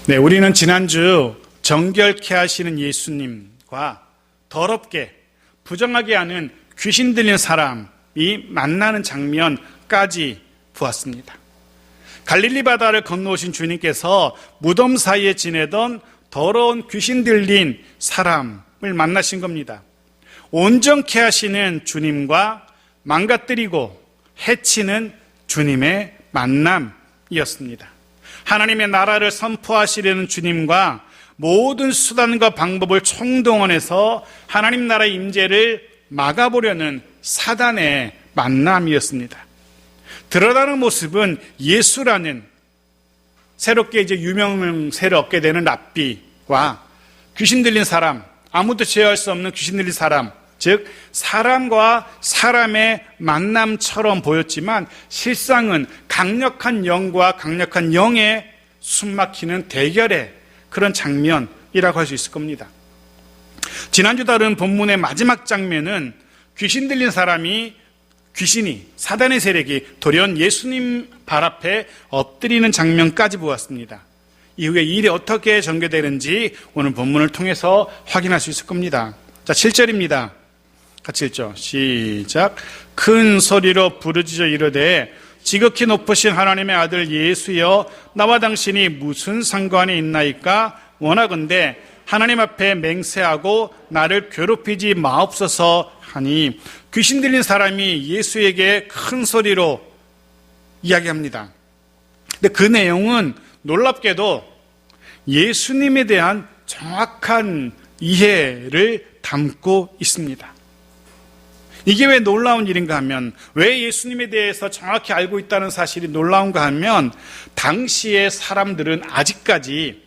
네, 우리는 지난주 정결케 하시는 예수님과 더럽게 부정하게 하는 귀신 들린 사람이 만나는 장면까지 보았습니다. 갈릴리 바다를 건너오신 주님께서 무덤 사이에 지내던 더러운 귀신 들린 사람을 만나신 겁니다. 온전케 하시는 주님과 망가뜨리고 해치는 주님의 만남이었습니다. 하나님의 나라를 선포하시려는 주님과 모든 수단과 방법을 총동원해서 하나님 나라의 임재를 막아보려는 사단의 만남이었습니다. 드러나는 모습은 예수라는 새롭게 유명세를 얻게 되는 랍비와 귀신 들린 사람, 아무도 제어할 수 없는 귀신 들린 사람, 즉 사람과 사람의 만남처럼 보였지만 실상은 강력한 영과 강력한 영의 숨막히는 대결의 그런 장면이라고 할 수 있을 겁니다. 지난주 다룬 본문의 마지막 장면은 귀신 들린 귀신이 사단의 세력이 돌연 예수님 발 앞에 엎드리는 장면까지 보았습니다. 이후에 일이 어떻게 전개되는지 오늘 본문을 통해서 확인할 수 있을 겁니다. 자, 7절입니다. 같이 읽죠. 시작. 큰 소리로 부르짖어 이르되 지극히 높으신 하나님의 아들 예수여, 나와 당신이 무슨 상관이 있나이까? 원하건대 하나님 앞에 맹세하고 나를 괴롭히지 마옵소서 하니, 귀신 들린 사람이 예수에게 큰 소리로 이야기합니다. 근데 그 내용은 놀랍게도 예수님에 대한 정확한 이해를 담고 있습니다. 이게 왜 놀라운 일인가 하면, 왜 예수님에 대해서 정확히 알고 있다는 사실이 놀라운가 하면, 당시의 사람들은 아직까지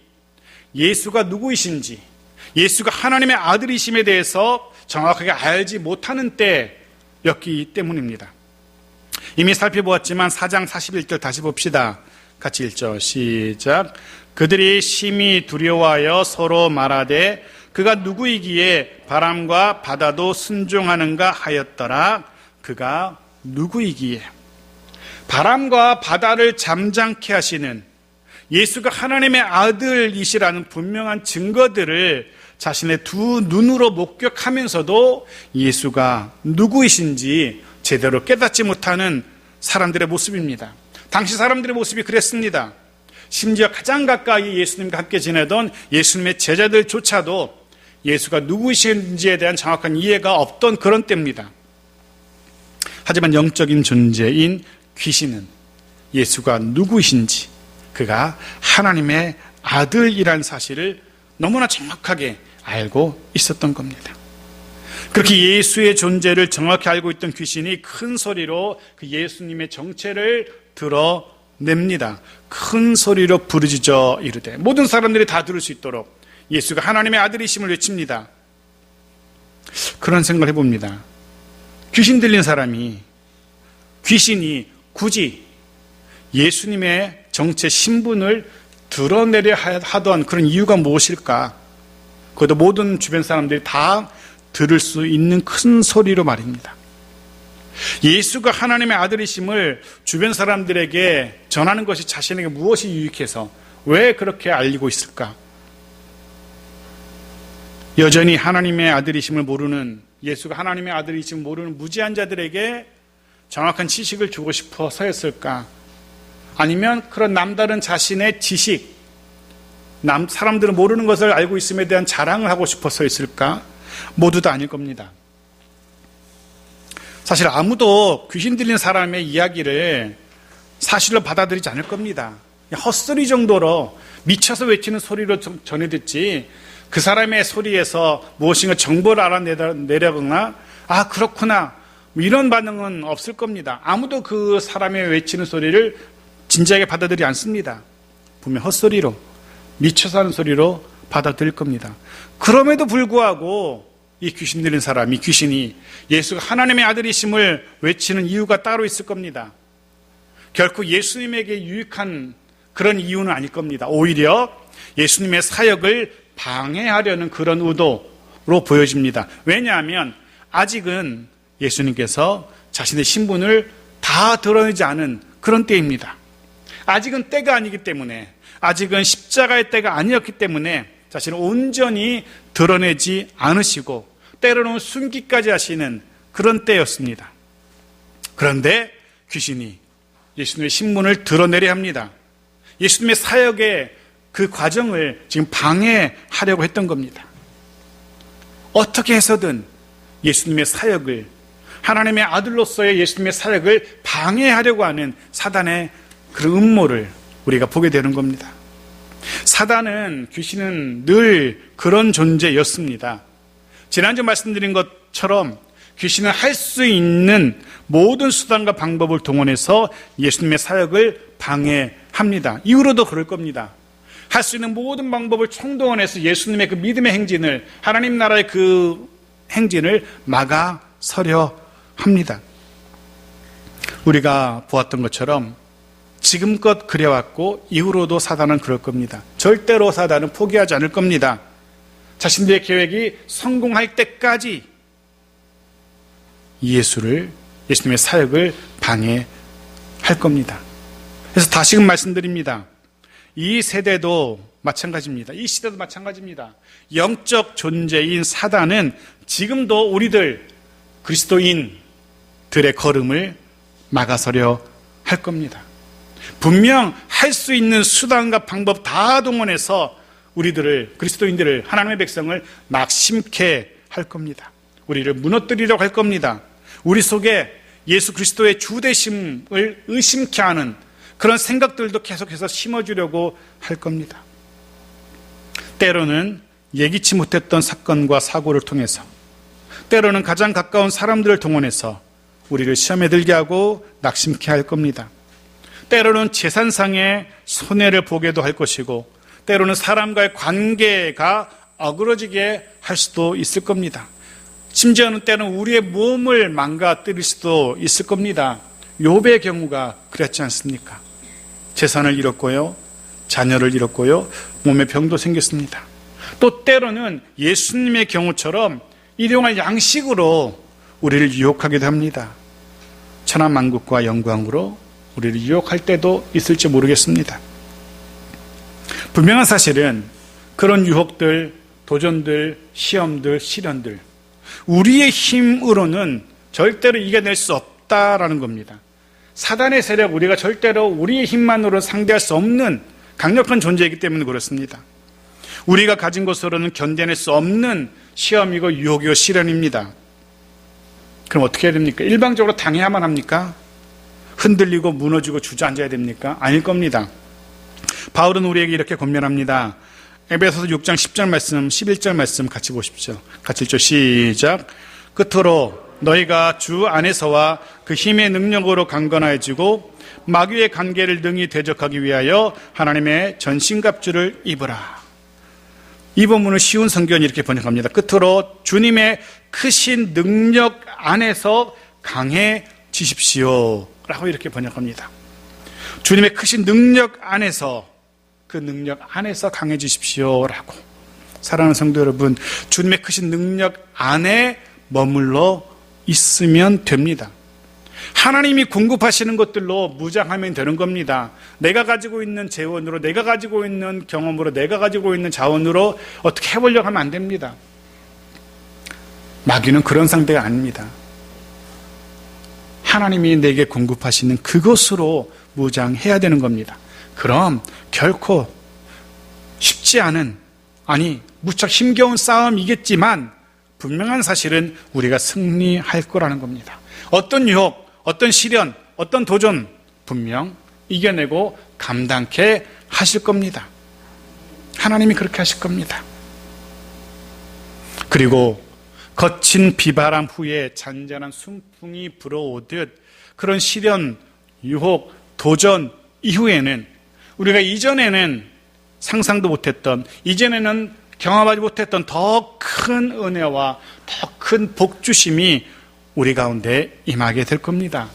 예수가 누구이신지, 예수가 하나님의 아들이심에 대해서 정확하게 알지 못하는 때였기 때문입니다. 이미 살펴보았지만 4장 41절 다시 봅시다. 같이 읽죠. 시작. 그들이 심히 두려워하여 서로 말하되 그가 누구이기에 바람과 바다도 순종하는가 하였더라. 그가 누구이기에. 바람과 바다를 잠잠케 하시는 예수가 하나님의 아들이시라는 분명한 증거들을 자신의 두 눈으로 목격하면서도 예수가 누구이신지 제대로 깨닫지 못하는 사람들의 모습입니다. 당시 사람들의 모습이 그랬습니다. 심지어 가장 가까이 예수님과 함께 지내던 예수님의 제자들조차도 예수가 누구이신지에 대한 정확한 이해가 없던 그런 때입니다. 하지만 영적인 존재인 귀신은 예수가 누구이신지, 그가 하나님의 아들이라는 사실을 너무나 정확하게 알고 있었던 겁니다. 그렇게 예수의 존재를 정확히 알고 있던 귀신이 큰 소리로 그 예수님의 정체를 드러냅니다. 큰 소리로 부르짖어 이르되, 모든 사람들이 다 들을 수 있도록 예수가 하나님의 아들이심을 외칩니다. 그런 생각을 해봅니다. 귀신 들린 귀신이 굳이 예수님의 정체 신분을 드러내려 하던 그런 이유가 무엇일까? 그것도 모든 주변 사람들이 다 들을 수 있는 큰 소리로 말입니다. 예수가 하나님의 아들이심을 주변 사람들에게 전하는 것이 자신에게 무엇이 유익해서 왜 그렇게 알리고 있을까? 여전히 하나님의 아들이심을 모르는, 예수가 하나님의 아들이심을 모르는 무지한 자들에게 정확한 지식을 주고 싶어서였을까? 아니면 그런 남다른 자신의 지식, 사람들은 모르는 것을 알고 있음에 대한 자랑을 하고 싶어서였을까? 모두 다 아닐 겁니다. 사실 아무도 귀신 들린 사람의 이야기를 사실로 받아들이지 않을 겁니다. 헛소리 정도로 미쳐서 외치는 소리로 전해 듣지, 그 사람의 소리에서 무엇인가 정보를 알아내려거나 아 그렇구나 이런 반응은 없을 겁니다. 아무도 그 사람의 외치는 소리를 진지하게 받아들이지 않습니다. 분명 헛소리로, 미쳐서 하는 소리로 받아들일 겁니다. 그럼에도 불구하고 이 귀신 들린 사람, 이 귀신이 예수가 하나님의 아들이심을 외치는 이유가 따로 있을 겁니다. 결코 예수님에게 유익한 그런 이유는 아닐 겁니다. 오히려 예수님의 사역을 방해하려는 그런 의도로 보여집니다. 왜냐하면 아직은 예수님께서 자신의 신분을 다 드러내지 않은 그런 때입니다. 아직은 때가 아니기 때문에, 아직은 십자가의 때가 아니었기 때문에 자신을 온전히 드러내지 않으시고 때로는 숨기까지 하시는 그런 때였습니다. 그런데 귀신이 예수님의 신분을 드러내려 합니다. 예수님의 사역의 그 과정을 지금 방해하려고 했던 겁니다. 어떻게 해서든 예수님의 사역을, 하나님의 아들로서의 예수님의 사역을 방해하려고 하는 사단의 그런 음모를 우리가 보게 되는 겁니다. 사단은, 귀신은 늘 그런 존재였습니다. 지난주 말씀드린 것처럼 귀신은 할 수 있는 모든 수단과 방법을 동원해서 예수님의 사역을 방해합니다. 이후로도 그럴 겁니다. 할 수 있는 모든 방법을 총동원해서 예수님의 그 믿음의 행진을, 하나님 나라의 그 행진을 막아서려 합니다. 우리가 보았던 것처럼 지금껏 그래왔고 이후로도 사단은 그럴 겁니다. 절대로 사단은 포기하지 않을 겁니다. 자신들의 계획이 성공할 때까지 예수님의 사역을 방해할 겁니다. 그래서 다시금 말씀드립니다. 이 세대도 마찬가지입니다. 이 시대도 마찬가지입니다. 영적 존재인 사단은 지금도 우리들 그리스도인들의 걸음을 막아서려 할 겁니다. 분명 할 수 있는 수단과 방법 다 동원해서 우리들을, 그리스도인들을, 하나님의 백성을 낙심케 할 겁니다. 우리를 무너뜨리려고 할 겁니다. 우리 속에 예수 그리스도의 주되심을 의심케 하는 그런 생각들도 계속해서 심어주려고 할 겁니다. 때로는 예기치 못했던 사건과 사고를 통해서, 때로는 가장 가까운 사람들을 동원해서 우리를 시험에 들게 하고 낙심케 할 겁니다. 때로는 재산상의 손해를 보게도 할 것이고, 때로는 사람과의 관계가 어그러지게 할 수도 있을 겁니다. 심지어는 때로는 우리의 몸을 망가뜨릴 수도 있을 겁니다. 욥의 경우가 그랬지 않습니까? 재산을 잃었고요, 자녀를 잃었고요, 몸에 병도 생겼습니다. 또 때로는 예수님의 경우처럼 일용할 양식으로 우리를 유혹하기도 합니다. 천하만국과 영광으로 우리를 유혹할 때도 있을지 모르겠습니다. 분명한 사실은 그런 유혹들, 도전들, 시험들, 시련들, 우리의 힘으로는 절대로 이겨낼 수 없다라는 겁니다. 사단의 세력, 우리가 절대로 우리의 힘만으로 상대할 수 없는 강력한 존재이기 때문에 그렇습니다. 우리가 가진 것으로는 견뎌낼 수 없는 시험이고 유혹이고 시련입니다. 그럼 어떻게 해야 됩니까? 일방적으로 당해야만 합니까? 흔들리고 무너지고 주저앉아야 됩니까? 아닐 겁니다. 바울은 우리에게 이렇게 권면합니다. 에베소서 6장 10절 말씀, 11절 말씀 같이 보십시오. 같이 읽죠. 시작. 끝으로 너희가 주 안에서와 그 힘의 능력으로 강건해지고 마귀의 관계를 능히 대적하기 위하여 하나님의 전신갑주를 입으라. 이 본문을 쉬운 성경이 이렇게 번역합니다. 끝으로 주님의 크신 능력 안에서 강해지십시오 라고 이렇게 번역합니다. 주님의 크신 능력 안에서, 그 능력 안에서 강해지십시오 라고. 사랑하는 성도 여러분, 주님의 크신 능력 안에 머물러 있으면 됩니다. 하나님이 공급하시는 것들로 무장하면 되는 겁니다. 내가 가지고 있는 재원으로, 내가 가지고 있는 경험으로, 내가 가지고 있는 자원으로 어떻게 해보려고 하면 안 됩니다. 마귀는 그런 상대가 아닙니다. 하나님이 내게 공급하시는 그것으로 무장해야 되는 겁니다. 그럼 결코 쉽지 않은, 아니 무척 힘겨운 싸움이겠지만 분명한 사실은 우리가 승리할 거라는 겁니다. 어떤 유혹, 어떤 시련, 어떤 도전 분명 이겨내고 감당케 하실 겁니다. 하나님이 그렇게 하실 겁니다. 그리고 거친 비바람 후에 잔잔한 순풍이 불어오듯 그런 시련, 유혹, 도전 이후에는 우리가 이전에는 상상도 못했던, 이전에는 경험하지 못했던 더 큰 은혜와 더 큰 복주심이 우리 가운데 임하게 될 겁니다.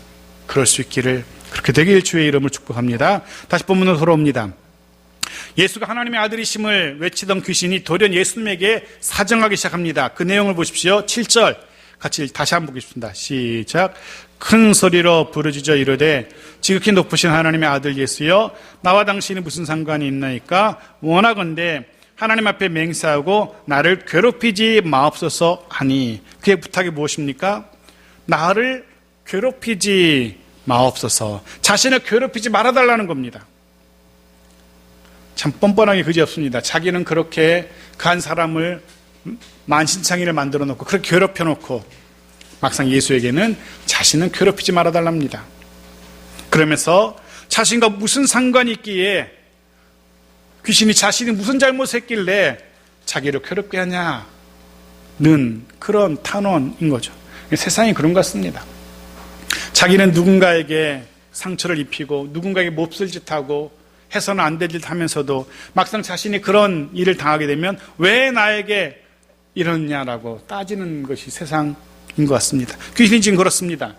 그럴 수 있기를, 그렇게 되길 주의 이름을 축복합니다. 다시 본문으로 돌아옵니다. 예수가 하나님의 아들이심을 외치던 귀신이 돌연 예수님에게 사정하기 시작합니다. 그 내용을 보십시오. 7절 같이 다시 한번 보겠습니다. 시작. 큰 소리로 부르짖어 이르되 지극히 높으신 하나님의 아들 예수여 나와 당신이 무슨 상관이 있나이까 원하건대 하나님 앞에 맹세하고 나를 괴롭히지 마옵소서 하니 그의 부탁이 무엇입니까? 나를 괴롭히지 마옵소서. 자신을 괴롭히지 말아달라는 겁니다. 참 뻔뻔하게 그지없습니다. 자기는 그렇게 그 한 사람을 만신창이를 만들어 놓고 그렇게 괴롭혀 놓고 막상 예수에게는 자신은 괴롭히지 말아달랍니다. 그러면서 자신과 무슨 상관이 있기에 귀신이 자신이 무슨 잘못했길래 자기를 괴롭게 하냐는 그런 탄원인 거죠. 세상이 그런 것 같습니다. 자기는 누군가에게 상처를 입히고 누군가에게 몹쓸 짓하고 해서는 안 될 짓 하면서도 막상 자신이 그런 일을 당하게 되면 왜 나에게 이러냐라고 따지는 것이 세상인 것 같습니다. 귀신이 지금 그렇습니다.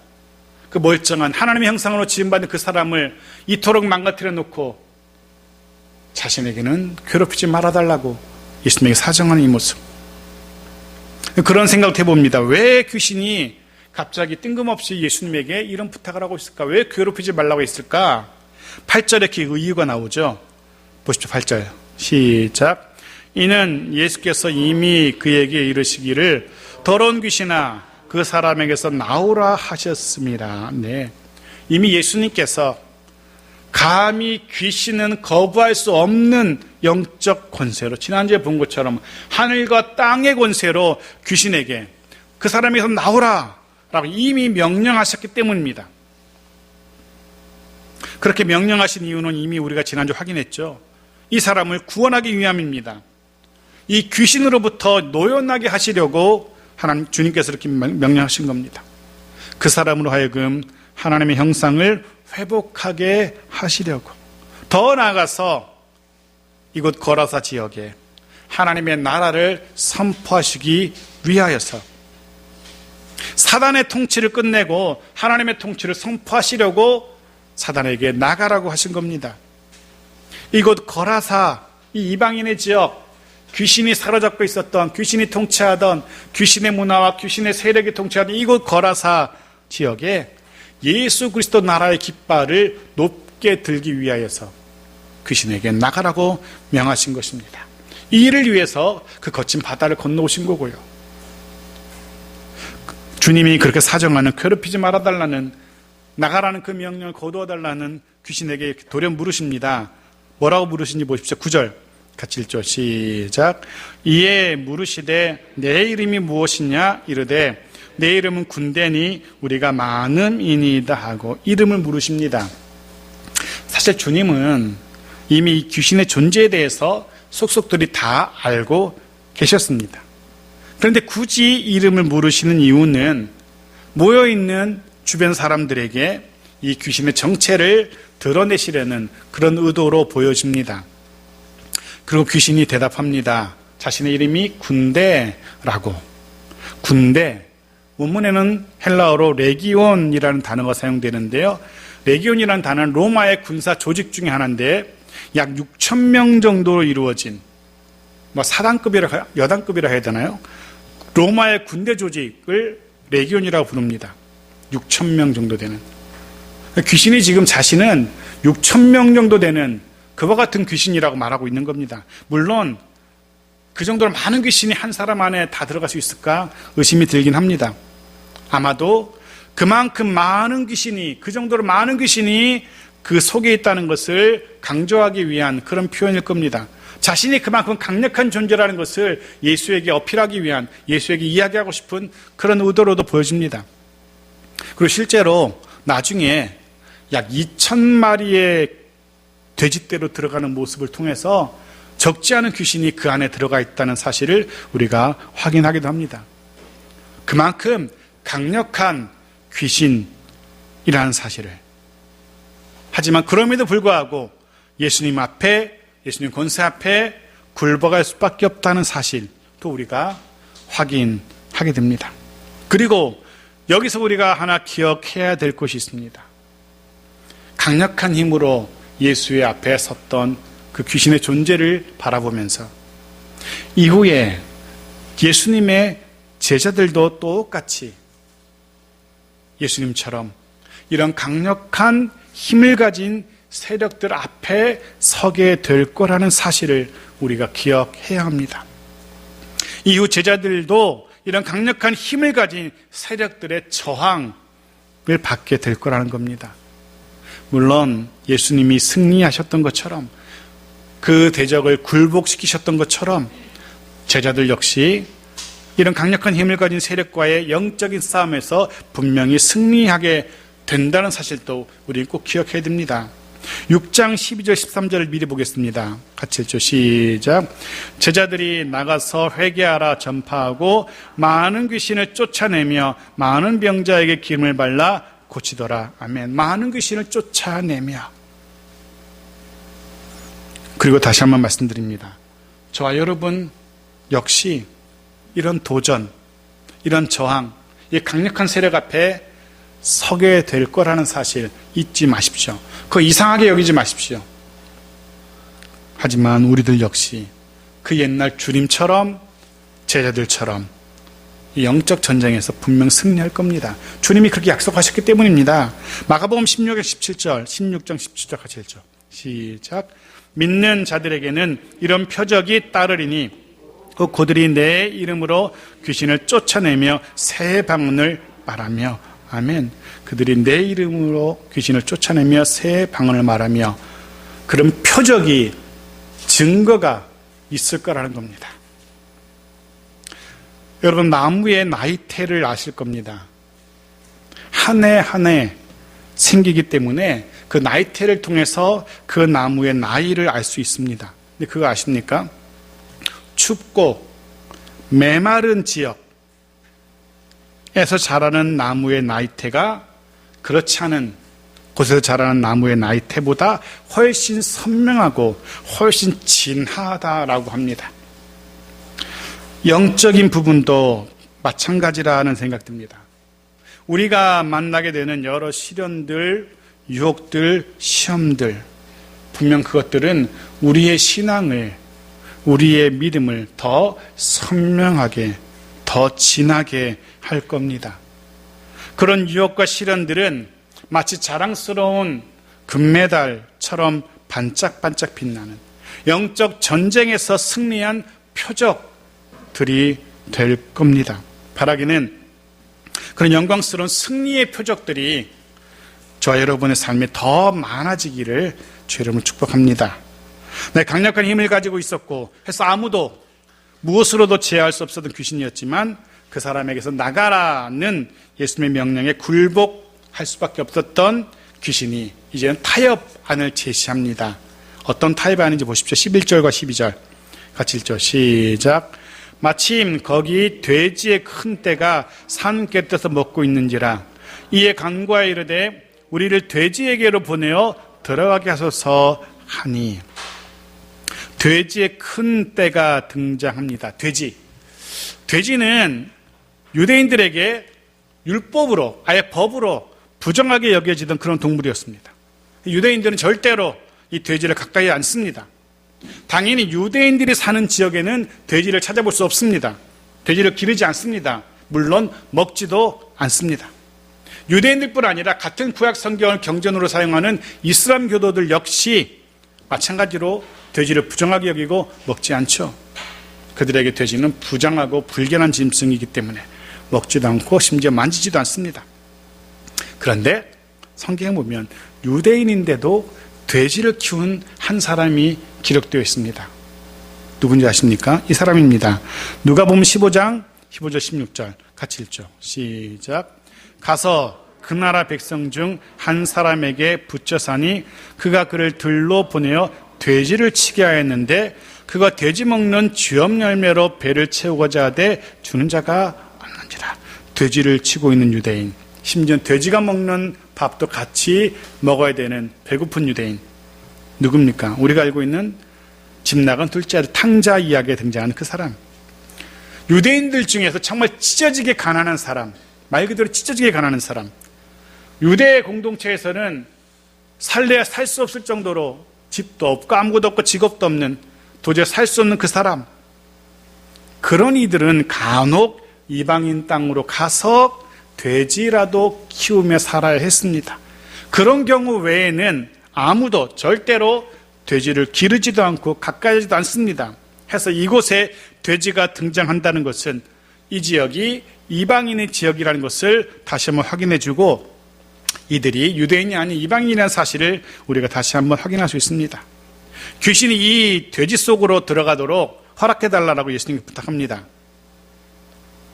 그 멀쩡한 하나님의 형상으로 지음받은 그 사람을 이토록 망가뜨려 놓고 자신에게는 괴롭히지 말아달라고 예수님에게 사정하는 이 모습. 그런 생각을 해봅니다. 왜 귀신이 갑자기 뜬금없이 예수님에게 이런 부탁을 하고 있을까? 왜 괴롭히지 말라고 했을까? 8절에 그 이유가 나오죠. 보십시오. 8절 시작. 이는 예수께서 이미 그에게 이르시기를 더러운 귀신아 그 사람에게서 나오라 하셨습니다. 네. 이미 예수님께서 감히 귀신은 거부할 수 없는 영적 권세로 지난주에 본 것처럼 하늘과 땅의 권세로 귀신에게 그 사람에게서 나오라 라고 이미 명령하셨기 때문입니다. 그렇게 명령하신 이유는 이미 우리가 지난주 확인했죠. 이 사람을 구원하기 위함입니다. 이 귀신으로부터 노연하게 하시려고 하나님 주님께서 이렇게 명령하신 겁니다. 그 사람으로 하여금 하나님의 형상을 회복하게 하시려고. 더 나아가서 이곳 거라사 지역에 하나님의 나라를 선포하시기 위하여서 사단의 통치를 끝내고 하나님의 통치를 선포하시려고 사단에게 나가라고 하신 겁니다. 이곳 거라사, 이 이방인의 지역, 귀신이 사로잡고 있었던, 귀신이 통치하던, 귀신의 문화와 귀신의 세력이 통치하던 이곳 거라사 지역에 예수 그리스도 나라의 깃발을 높게 들기 위하여서 귀신에게 나가라고 명하신 것입니다. 이 일을 위해서 그 거친 바다를 건너오신 거고요. 주님이 그렇게 사정하는, 괴롭히지 말아달라는, 나가라는 그 명령을 거두어달라는 귀신에게 도려 물으십니다. 뭐라고 물으신지 보십시오. 9절 같이 읽죠. 시작. 이에 물으시되 내 이름이 무엇이냐 이르되 내 이름은 군대니 우리가 많음이니이다 하고 이름을 물으십니다. 사실 주님은 이미 이 귀신의 존재에 대해서 속속들이 다 알고 계셨습니다. 그런데 굳이 이름을 물으시는 이유는 모여있는 주변 사람들에게 이 귀신의 정체를 드러내시려는 그런 의도로 보여집니다. 그리고 귀신이 대답합니다. 자신의 이름이 군대라고. 군대, 원문에는 헬라어로 레기온이라는 단어가 사용되는데요. 레기온이라는 단어는 로마의 군사 조직 중에 하나인데 약 6,000명 정도로 이루어진 사단급이라 여단급이라 해야 되나요? 로마의 군대 조직을 레기온이라고 부릅니다. 6,000명 정도 되는. 귀신이 지금 자신은 6,000명 정도 되는 그와 같은 귀신이라고 말하고 있는 겁니다. 물론 그 정도로 많은 귀신이 한 사람 안에 다 들어갈 수 있을까 의심이 들긴 합니다. 아마도 그만큼 많은 귀신이, 그 정도로 많은 귀신이 그 속에 있다는 것을 강조하기 위한 그런 표현일 겁니다. 자신이 그만큼 강력한 존재라는 것을 예수에게 어필하기 위한, 예수에게 이야기하고 싶은 그런 의도로도 보여집니다. 그리고 실제로 나중에 약 2,000마리의 돼지떼로 들어가는 모습을 통해서 적지 않은 귀신이 그 안에 들어가 있다는 사실을 우리가 확인하기도 합니다. 그만큼 강력한 귀신이라는 사실을. 하지만 그럼에도 불구하고 예수님 앞에, 예수님 권세 앞에 굴복할 수밖에 없다는 사실도 우리가 확인하게 됩니다. 그리고 여기서 우리가 하나 기억해야 될 것이 있습니다. 강력한 힘으로 예수의 앞에 섰던 그 귀신의 존재를 바라보면서 이후에 예수님의 제자들도 똑같이 예수님처럼 이런 강력한 힘을 가진 세력들 앞에 서게 될 거라는 사실을 우리가 기억해야 합니다. 이후 제자들도 이런 강력한 힘을 가진 세력들의 저항을 받게 될 거라는 겁니다. 물론 예수님이 승리하셨던 것처럼 그 대적을 굴복시키셨던 것처럼 제자들 역시 이런 강력한 힘을 가진 세력과의 영적인 싸움에서 분명히 승리하게 된다는 사실도 우리는 꼭 기억해야 됩니다. 6장 12절 13절을 미리 보겠습니다. 같이 읽죠. 시작. 제자들이 나가서 회개하라 전파하고 많은 귀신을 쫓아내며 많은 병자에게 기름을 발라 고치더라. 아멘. 많은 귀신을 쫓아내며. 그리고 다시 한번 말씀드립니다. 저와 여러분 역시 이런 도전, 이런 저항, 이 강력한 세력 앞에 서게 될 거라는 사실 잊지 마십시오. 그거 이상하게 여기지 마십시오. 하지만 우리들 역시 그 옛날 주님처럼 제자들처럼 이 영적 전쟁에서 분명 승리할 겁니다. 주님이 그렇게 약속하셨기 때문입니다. 마가복음 16장 17절 같이 읽죠. 시작. 믿는 자들에게는 이런 표적이 따르리니 그들이 내 이름으로 귀신을 쫓아내며 새 방언을 말하며. 아멘. 그들이 내 이름으로 귀신을 쫓아내며 새 방언을 말하며. 그런 표적이, 증거가 있을 거라는 겁니다. 여러분, 나무의 나이테를 아실 겁니다. 한 해 한 해 생기기 때문에 그 나이테를 통해서 그 나무의 나이를 알 수 있습니다. 근데 그거 아십니까? 춥고 메마른 지역에서 자라는 나무의 나이테가 그렇지 않은 곳에서 자라는 나무의 나이테보다 훨씬 선명하고 훨씬 진하다라고 합니다. 영적인 부분도 마찬가지라는 생각 듭니다. 우리가 만나게 되는 여러 시련들, 유혹들, 시험들, 분명 그것들은 우리의 신앙을, 우리의 믿음을 더 선명하게, 더 진하게 할 겁니다. 그런 유혹과 시련들은 마치 자랑스러운 금메달처럼 반짝반짝 빛나는 영적 전쟁에서 승리한 표적들이 될 겁니다. 바라기는 그런 영광스러운 승리의 표적들이 저와 여러분의 삶에 더 많아지기를 주 여러분을 축복합니다. 네, 강력한 힘을 가지고 있었고 해서 아무도 무엇으로도 제어할 수 없었던 귀신이었지만 그 사람에게서 나가라는 예수님의 명령에 굴복할 수밖에 없었던 귀신이 이제는 타협안을 제시합니다. 어떤 타협안인지 보십시오. 11절과 12절 같이 읽죠. 시작. 마침 거기 돼지의 큰 떼가 산 곁에서 먹고 있는지라 이에 간구하여 이르되 우리를 돼지에게로 보내어 들어가게 하소서 하니. 돼지의 큰 떼가 등장합니다. 돼지는 유대인들에게 율법으로, 아예 법으로 부정하게 여겨지던 그런 동물이었습니다. 유대인들은 절대로 이 돼지를 가까이 안 씁니다. 당연히 유대인들이 사는 지역에는 돼지를 찾아볼 수 없습니다. 돼지를 기르지 않습니다. 물론 먹지도 않습니다. 유대인들뿐 아니라 같은 구약 성경을 경전으로 사용하는 이슬람 교도들 역시 마찬가지로 돼지를 부정하게 여기고 먹지 않죠. 그들에게 돼지는 부정하고 불결한 짐승이기 때문에 먹지도 않고 심지어 만지지도 않습니다. 그런데 성경에 보면 유대인인데도 돼지를 키운 한 사람이 기록되어 있습니다. 누군지 아십니까? 이 사람입니다. 누가복음 15장 15절 16절 같이 읽죠. 시작. 가서 그 나라 백성 중 한 사람에게 붙여사니 그가 그를 들로 보내어 돼지를 치게 하였는데 그가 돼지 먹는 쥐엄 열매로 배를 채우고자 하되 주는 자가 없는지라. 돼지를 치고 있는 유대인, 심지어 돼지가 먹는 밥도 같이 먹어야 되는 배고픈 유대인 누굽니까? 우리가 알고 있는 집 나간 둘째 아들 탕자 이야기에 등장하는 그 사람. 유대인들 중에서 정말 찢어지게 가난한 사람, 말 그대로 찢어지게 가난한 사람. 유대 공동체에서는 살래야 살 수 없을 정도로 집도 없고 아무것도 없고 직업도 없는, 도저히 살 수 없는 그 사람. 그런 이들은 간혹 이방인 땅으로 가서 돼지라도 키우며 살아야 했습니다. 그런 경우 외에는 아무도 절대로 돼지를 기르지도 않고 가까이 하지도 않습니다. 해서 이곳에 돼지가 등장한다는 것은 이 지역이 이방인의 지역이라는 것을 다시 한번 확인해 주고, 이들이 유대인이 아닌 이방인이라는 사실을 우리가 다시 한번 확인할 수 있습니다. 귀신이 이 돼지 속으로 들어가도록 허락해 달라고 예수님께 부탁합니다.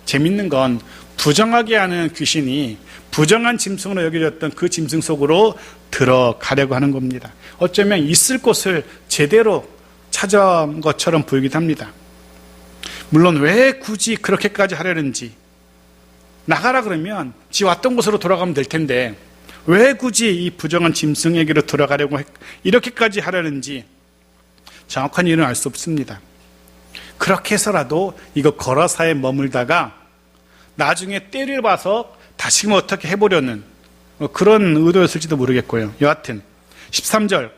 재밌는 건 부정하게 하는 귀신이 부정한 짐승으로 여겨졌던 그 짐승 속으로 들어가려고 하는 겁니다. 어쩌면 있을 곳을 제대로 찾아온 것처럼 보이기도 합니다. 물론 왜 굳이 그렇게까지 하려는지, 나가라 그러면 지 왔던 곳으로 돌아가면 될 텐데 왜 굳이 이 부정한 짐승에게로 들어가려고 이렇게까지 하려는지 정확한 이유는 알 수 없습니다. 그렇게 해서라도 이거 거라사에 머물다가 나중에 때를 봐서 다시금 어떻게 해보려는 그런 의도였을지도 모르겠고요. 여하튼 13절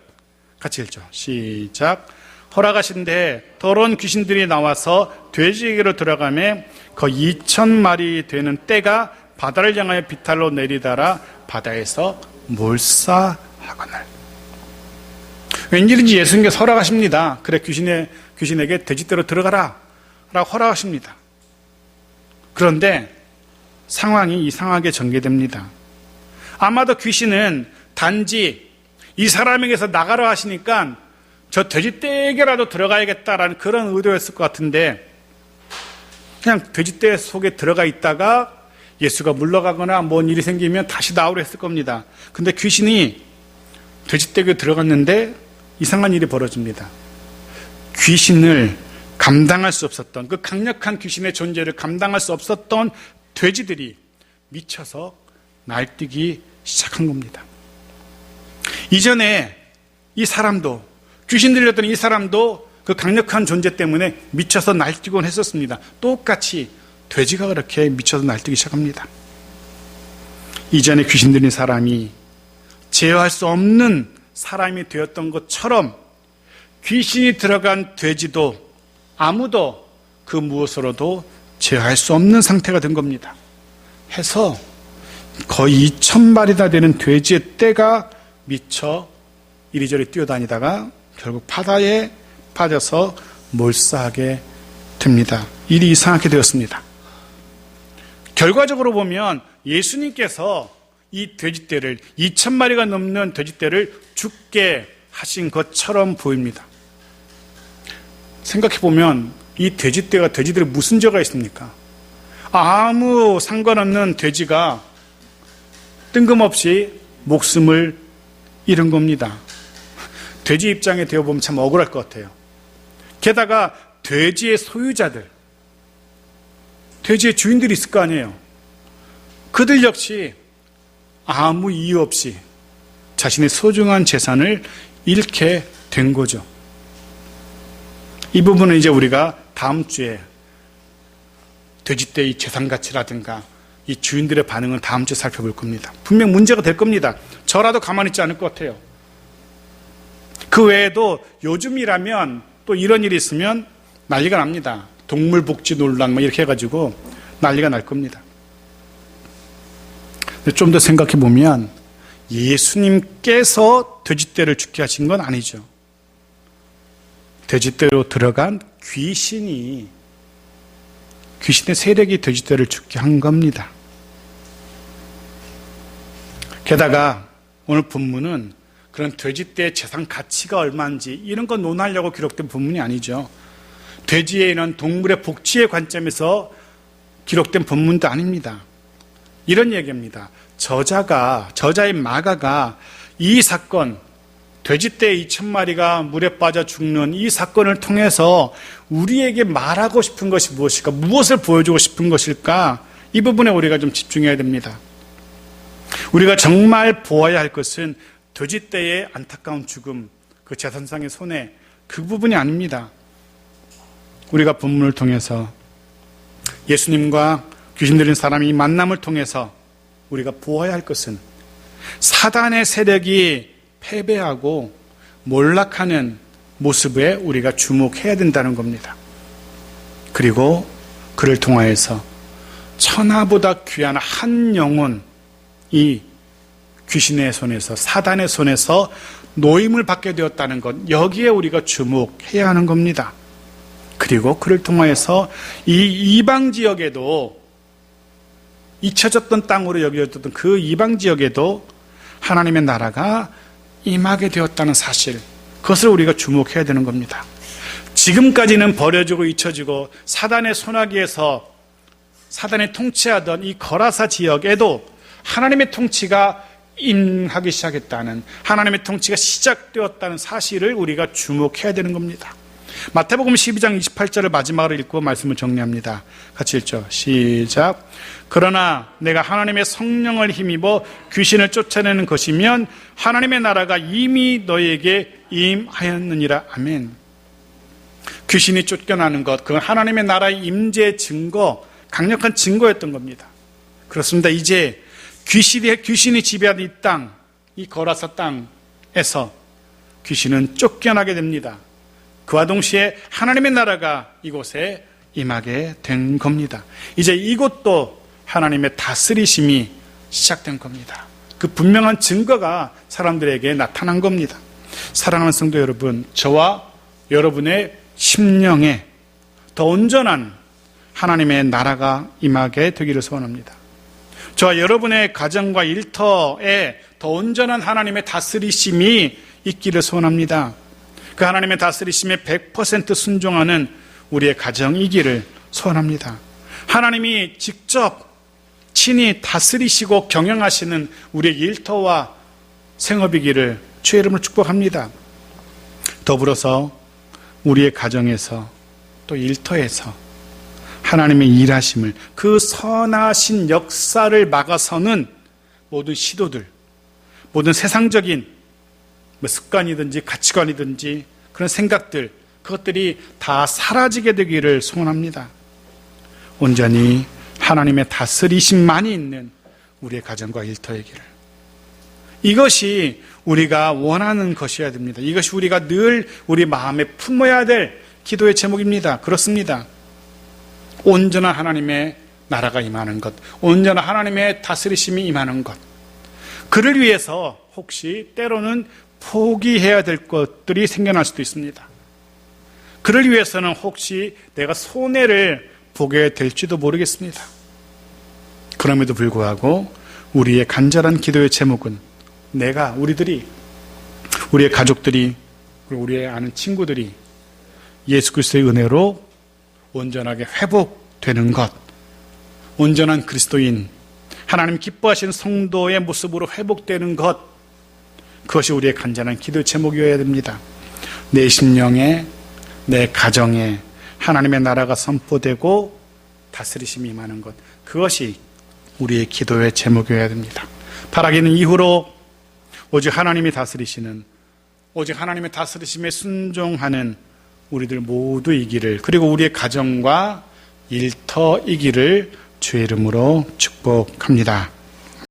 같이 읽죠. 시작. 허락하신데 더러운 귀신들이 나와서 돼지에게로 들어가매 거의 2,000마리 되는 떼가 바다를 향하여 비탈로 내리다라 바다에서 몰사하거늘. 왠지인지 예수님께서 허락하십니다. 그래, 귀신에게 돼지떼로 들어가라 라고 허락하십니다. 그런데 상황이 이상하게 전개됩니다. 아마도 귀신은 단지 이 사람에게서 나가라 하시니까 저 돼지떼에게라도 들어가야겠다라는 그런 의도였을 것 같은데, 그냥 돼지떼 속에 들어가 있다가 예수가 물러가거나 뭔 일이 생기면 다시 나오려 했을 겁니다. 근데 귀신이 돼지떼에 들어갔는데 이상한 일이 벌어집니다. 귀신을 감당할 수 없었던, 그 강력한 귀신의 존재를 감당할 수 없었던 돼지들이 미쳐서 날뛰기 시작한 겁니다. 이전에 이 사람도, 귀신 들렸던 이 사람도 그 강력한 존재 때문에 미쳐서 날뛰곤 했었습니다. 똑같이 돼지가 그렇게 미쳐서 날뛰기 시작합니다. 이전에 귀신 들린 사람이 제어할 수 없는 사람이 되었던 것처럼 귀신이 들어간 돼지도 아무도 그 무엇으로도 제어할 수 없는 상태가 된 겁니다. 해서 거의 2,000마리나 되는 돼지의 떼가 미쳐 이리저리 뛰어다니다가 결국 바다에 빠져서 몰사하게 됩니다. 일이 이상하게 되었습니다. 결과적으로 보면 예수님께서 이 돼지떼를, 2,000마리가 넘는 돼지떼를 죽게 하신 것처럼 보입니다. 생각해보면 이 돼지떼가 돼지들이 무슨 죄가 있습니까? 아무 상관없는 돼지가 뜬금없이 목숨을 잃은 겁니다. 돼지 입장에 되어보면 참 억울할 것 같아요. 게다가 돼지의 소유자들, 돼지의 주인들이 있을 거 아니에요. 그들 역시 아무 이유 없이 자신의 소중한 재산을 잃게 된 거죠. 이 부분은 이제 우리가 다음 주에 돼지떼의 재산 가치라든가 이 주인들의 반응을 다음 주에 살펴볼 겁니다. 분명 문제가 될 겁니다. 저라도 가만히 있지 않을 것 같아요. 그 외에도 요즘이라면 또 이런 일이 있으면 난리가 납니다. 동물복지 논란 뭐 이렇게 해가지고 난리가 날 겁니다. 좀 더 생각해 보면 예수님께서 돼지떼를 죽게 하신 건 아니죠. 돼지떼로 들어간 귀신의 세력이 돼지떼를 죽게 한 겁니다. 게다가 오늘 본문은 그런 돼지떼의 재산 가치가 얼마인지 이런 거 논하려고 기록된 본문이 아니죠. 돼지에 이런 동물의 복지의 관점에서 기록된 본문도 아닙니다. 이런 얘기입니다. 저자의 마가가 이 사건, 돼지떼 2,000마리가 물에 빠져 죽는 이 사건을 통해서 우리에게 말하고 싶은 것이 무엇일까? 무엇을 보여주고 싶은 것일까? 이 부분에 우리가 좀 집중해야 됩니다. 우리가 정말 보아야 할 것은 돼지떼의 안타까운 죽음, 그 재산상의 손해, 그 부분이 아닙니다. 우리가 본문을 통해서 예수님과 귀신 들린 사람이 만남을 통해서 우리가 보아야 할 것은 사단의 세력이 패배하고 몰락하는 모습에 우리가 주목해야 된다는 겁니다. 그리고 그를 통하여서 천하보다 귀한 한 영혼, 이 귀신의 손에서, 사단의 손에서 노임을 받게 되었다는 것, 여기에 우리가 주목해야 하는 겁니다. 그리고 그를 통하여서 이 이방 지역에도, 잊혀졌던 땅으로 여겨졌던 그 이방 지역에도 하나님의 나라가 임하게 되었다는 사실, 그것을 우리가 주목해야 되는 겁니다. 지금까지는 버려지고 잊혀지고 사단의 손아귀에서 사단이 통치하던 이 거라사 지역에도 하나님의 통치가 임하기 시작했다는, 하나님의 통치가 시작되었다는 사실을 우리가 주목해야 되는 겁니다. 마태복음 12장 28절을 마지막으로 읽고 말씀을 정리합니다. 같이 읽죠. 시작. 그러나 내가 하나님의 성령을 힘입어 귀신을 쫓아내는 것이면 하나님의 나라가 이미 너에게 임하였느니라. 아멘. 귀신이 쫓겨나는 것, 그건 하나님의 나라의 임재의 증거, 강력한 증거였던 겁니다. 그렇습니다. 이제 귀신이 지배하는 이 땅, 이 거라사 땅에서 귀신은 쫓겨나게 됩니다. 그와 동시에 하나님의 나라가 이곳에 임하게 된 겁니다. 이제 이곳도 하나님의 다스리심이 시작된 겁니다. 그 분명한 증거가 사람들에게 나타난 겁니다. 사랑하는 성도 여러분, 저와 여러분의 심령에 더 온전한 하나님의 나라가 임하게 되기를 소원합니다. 저와 여러분의 가정과 일터에 더 온전한 하나님의 다스리심이 있기를 소원합니다. 그 하나님의 다스리심에 100% 순종하는 우리의 가정이기를 소원합니다. 하나님이 직접 친히 다스리시고 경영하시는 우리의 일터와 생업이기를 주의 이름으로 축복합니다. 더불어서 우리의 가정에서 또 일터에서 하나님의 일하심을, 그 선하신 역사를 막아서는 모든 시도들, 모든 세상적인 습관이든지 가치관이든지 그런 생각들, 그것들이 다 사라지게 되기를 소원합니다. 온전히 하나님의 다스리심만이 있는 우리의 가정과 일터이기를, 이것이 우리가 원하는 것이어야 됩니다. 이것이 우리가 늘 우리 마음에 품어야 될 기도의 제목입니다. 그렇습니다. 온전한 하나님의 나라가 임하는 것, 온전한 하나님의 다스리심이 임하는 것, 그를 위해서 혹시 때로는 포기해야 될 것들이 생겨날 수도 있습니다. 그를 위해서는 혹시 내가 손해를 보게 될지도 모르겠습니다. 그럼에도 불구하고 우리의 간절한 기도의 제목은 우리의 가족들이, 그리고 우리의 아는 친구들이 예수 그리스도의 은혜로 온전하게 회복되는 것, 온전한 그리스도인, 하나님 기뻐하시는 성도의 모습으로 회복되는 것, 그것이 우리의 간절한 기도 제목이어야 됩니다. 내 심령에, 내 가정에 하나님의 나라가 선포되고 다스리심이 임하는 것, 그것이 우리의 기도의 제목이어야 됩니다. 바라기는 이후로 오직 하나님이 다스리시는, 오직 하나님의 다스리심에 순종하는 우리들 모두이기를, 그리고 우리의 가정과 일터이기를 주의 이름으로 축복합니다.